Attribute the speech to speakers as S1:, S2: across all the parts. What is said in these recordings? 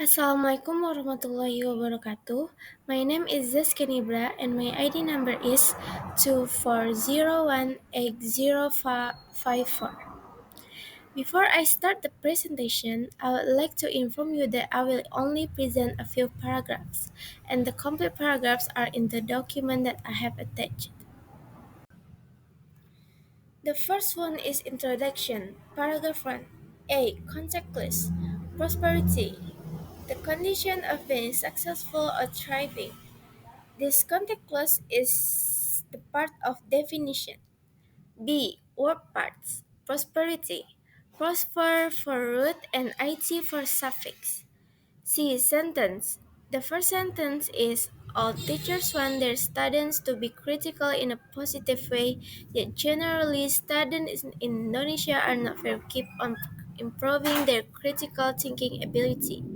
S1: Assalamualaikum warahmatullahi wabarakatuh. My name is Zaskia Nibra and my ID number is 240180554. Before I start the presentation, I would like to inform you that I will only present a few paragraphs, and the complete paragraphs are in the document that I have attached. The first one is Introduction, Paragraph 1. A. Context list. Prosperity. The condition of being successful or thriving. This context clause is the part of definition. B. Word parts. Prosperity. Prosper for root and it for suffix. C. Sentence. The first sentence is all teachers want their students to be critical in a positive way, yet generally students in Indonesia are not very keen on improving their critical thinking ability.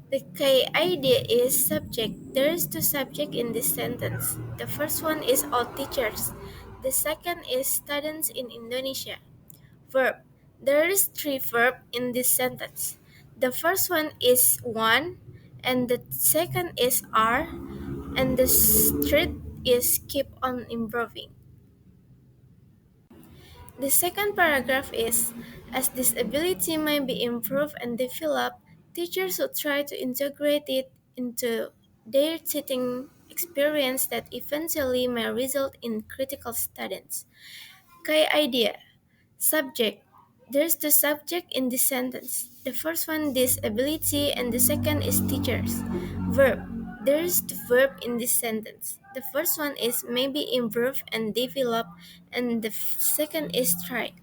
S1: The key idea is subject. There is two subjects in this sentence. The first one is all teachers. The second is students in Indonesia. Verb. There is three verbs in this sentence. The first one is one, and the second is are, and the third is keep on improving. The second paragraph is as this ability may be improved and developed, teachers should try to integrate it into their teaching experience that eventually may result in critical students. Key idea. Subject. There's the subject in this sentence. The first one disability and the second is teachers. Verb. There is the verb in this sentence. The first one is maybe improve and develop and the second is try.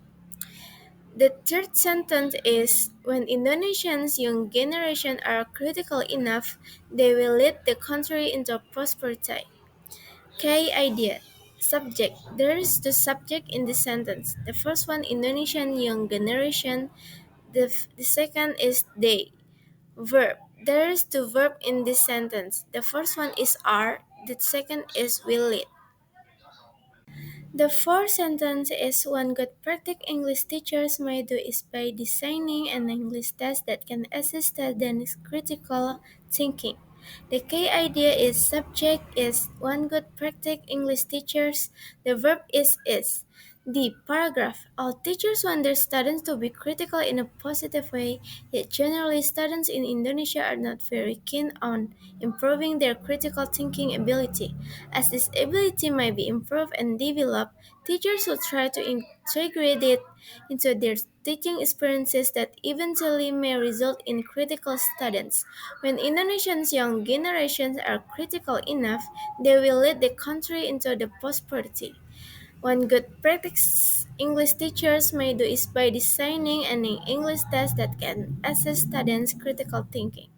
S1: The third sentence is when Indonesians young generation are critical enough, they will lead the country into prosperity. Key idea. Subject. There is the subject in this sentence. The first one Indonesian young generation. The second is they. Verb. There is the verb in this sentence. The first one is are. The second is will lead. The fourth sentence is one good practice English teachers may do is by designing an English test that can assist students' critical thinking. The key idea is subject is one good practice English teachers. The verb is. The paragraph. All teachers want their students to be critical in a positive way, yet generally students in Indonesia are not very keen on improving their critical thinking ability. As this ability might be improved and developed, teachers will try to integrate it into their teaching experiences that eventually may result in critical students. When Indonesians' young generations are critical enough, they will lead the country into the prosperity. One good practice English teachers may do is by designing an English test that can assess students' critical thinking.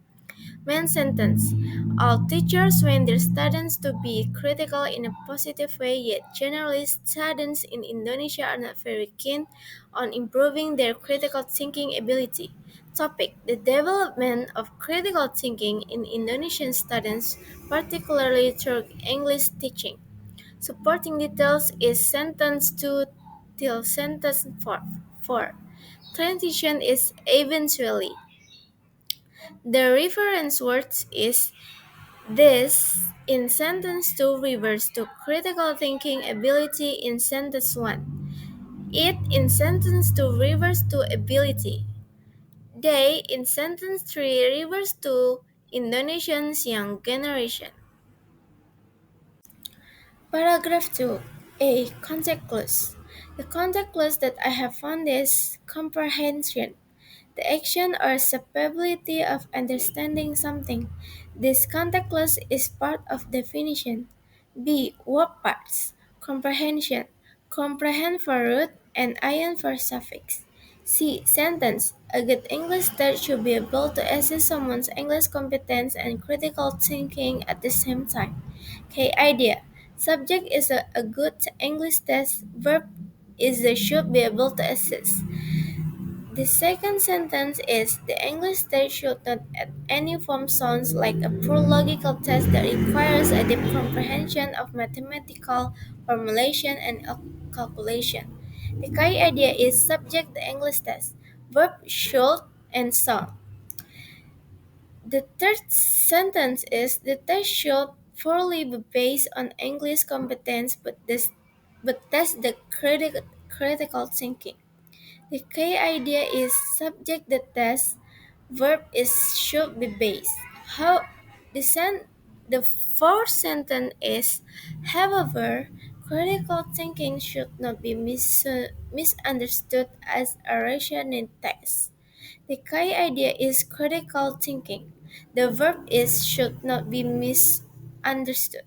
S1: Main sentence. All teachers want their students to be critical in a positive way, yet generally students in Indonesia are not very keen on improving their critical thinking ability. Topic. The development of critical thinking in Indonesian students, particularly through English teaching. Supporting details is sentence 2 till sentence 4. 4. Transition is eventually. The reference words is this in sentence 2 refers to critical thinking ability in sentence 1. It in sentence 2 refers to ability. They in sentence 3 refers to Indonesians young generation. Paragraph 2. A. Context clues. The context clues that I have found is comprehension, the action or capability of understanding something. This context clue is part of definition. B. Word parts. Comprehension. Comprehend for root and ion for suffix. C. Sentence. A good English teacher should be able to assess someone's English competence and critical thinking at the same time. K. Idea. Subject is a good English test. Verb is they should be able to assess. The second sentence is the English test should not at any form sounds like a poor logical test that requires a deep comprehension of mathematical formulation and calculation. The key idea is subject the English test, verb should and sound. The third sentence is the test should fully be based on English competence but test the critical thinking. The key idea is subject the test, verb is should be based. How the sen- the fourth sentence is however, critical thinking should not be misunderstood as a rationing test. The key idea is critical thinking. The verb is should not be misunderstood.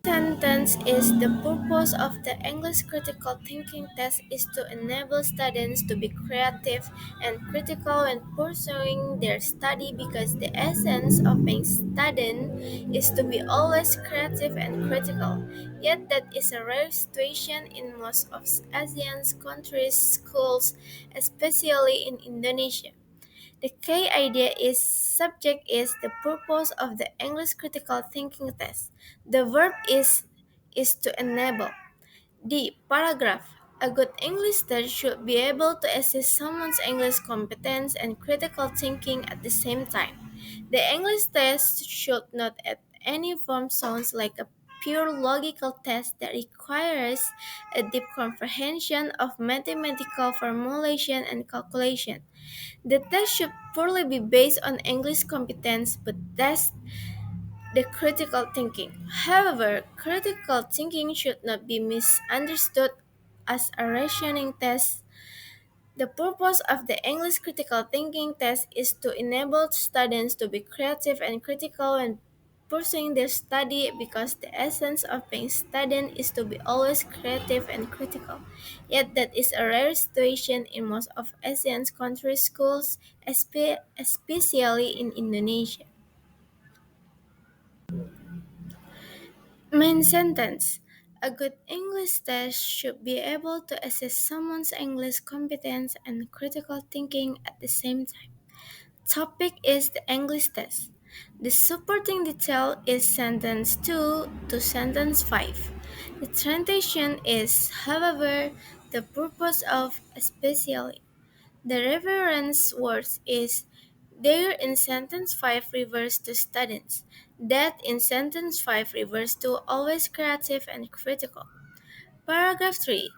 S1: Sentence is the purpose of the English critical thinking test is to enable students to be creative and critical when pursuing their study because the essence of being student is to be always creative and critical. Yet that is a rare situation in most of Asian countries' schools, especially in Indonesia. The key idea is subject is the purpose of the English critical thinking test. The verb is to enable. D. Paragraph. A good English test should be able to assess someone's English competence and critical thinking at the same time. The English test should not at any form sounds like a pure logical test that requires a deep comprehension of mathematical formulation and calculation. The test should purely be based on English competence but test the critical thinking. However, critical thinking should not be misunderstood as a rationing test. The purpose of the English critical thinking test is to enable students to be creative and critical when pursuing their study because the essence of being student is to be always creative and critical. Yet that is a rare situation in most of Asian country schools, especially in Indonesia. Main sentence. A good English test should be able to assess someone's English competence and critical thinking at the same time. Topic is the English test. The supporting detail is sentence 2 to sentence 5. The translation is, however, the purpose of especially. The reference words is there in sentence 5 refers to students. That in sentence 5 refers to always creative and critical. Paragraph 3.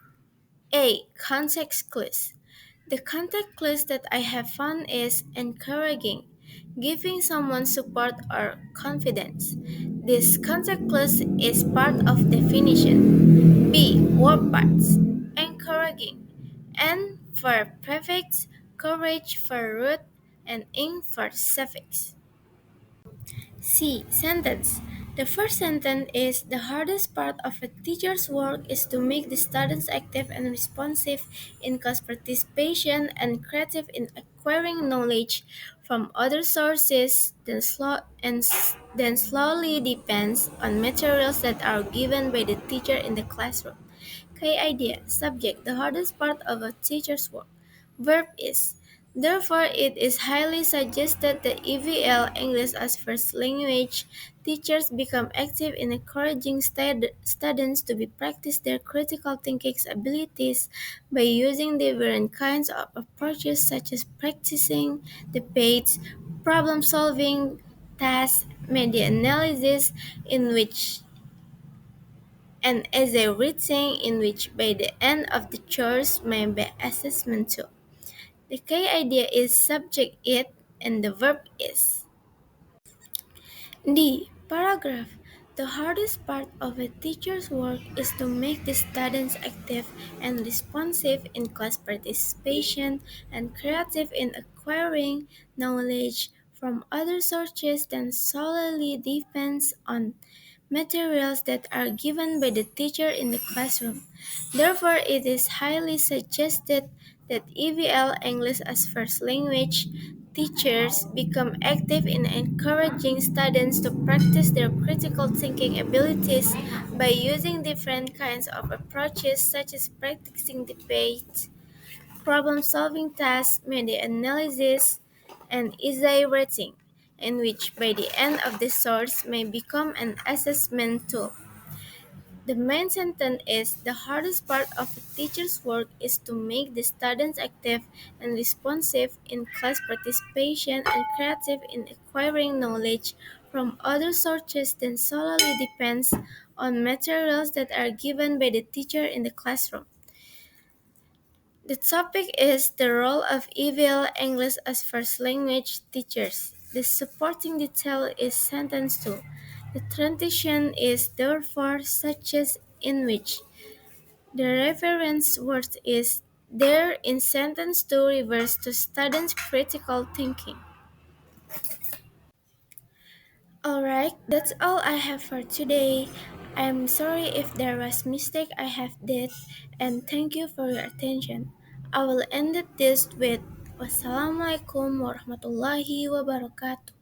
S1: A. Context clues. The context clues that I have found is encouraging, giving someone support or confidence. This context clues is part of definition. B. Word parts. Encouraging. N for prefix, courage for root, and ing for suffix. C. Sentence. The first sentence is the hardest part of a teacher's work is to make the students active and responsive in class participation and creative in acquiring knowledge from other sources, then slowly depends on materials that are given by the teacher in the classroom. Key idea. Subject. The hardest part of a teacher's work. Verb is. Therefore, it is highly suggested that EVL English as first language teachers become active in encouraging students to be practice their critical thinking abilities by using different kinds of approaches such as practicing, debates, problem solving, tasks, media analysis, in which and essay writing in which by the end of the course may be assessment too. The key idea is subject it and the verb is. D. Paragraph. The hardest part of a teacher's work is to make the students active and responsive in class participation and creative in acquiring knowledge from other sources than solely depends on materials that are given by the teacher in the classroom. Therefore, it is highly suggested that EVL English as first language teachers become active in encouraging students to practice their critical thinking abilities by using different kinds of approaches such as practicing debate, problem solving tasks, media analysis, and essay writing, in which by the end of the source may become an assessment tool. The main sentence is the hardest part of a teacher's work is to make the students active and responsive in class participation and creative in acquiring knowledge from other sources than solely depends on materials that are given by the teacher in the classroom. The topic is the role of EVL English as first language teachers. The supporting detail is sentence 2. The transition is therefore such as in which the reference word is there in sentence 2 refers to students' critical thinking. Alright, that's all I have for today. I'm sorry if there was mistake I have did and thank you for your attention. I will end this with wassalamualaikum warahmatullahi wabarakatuh.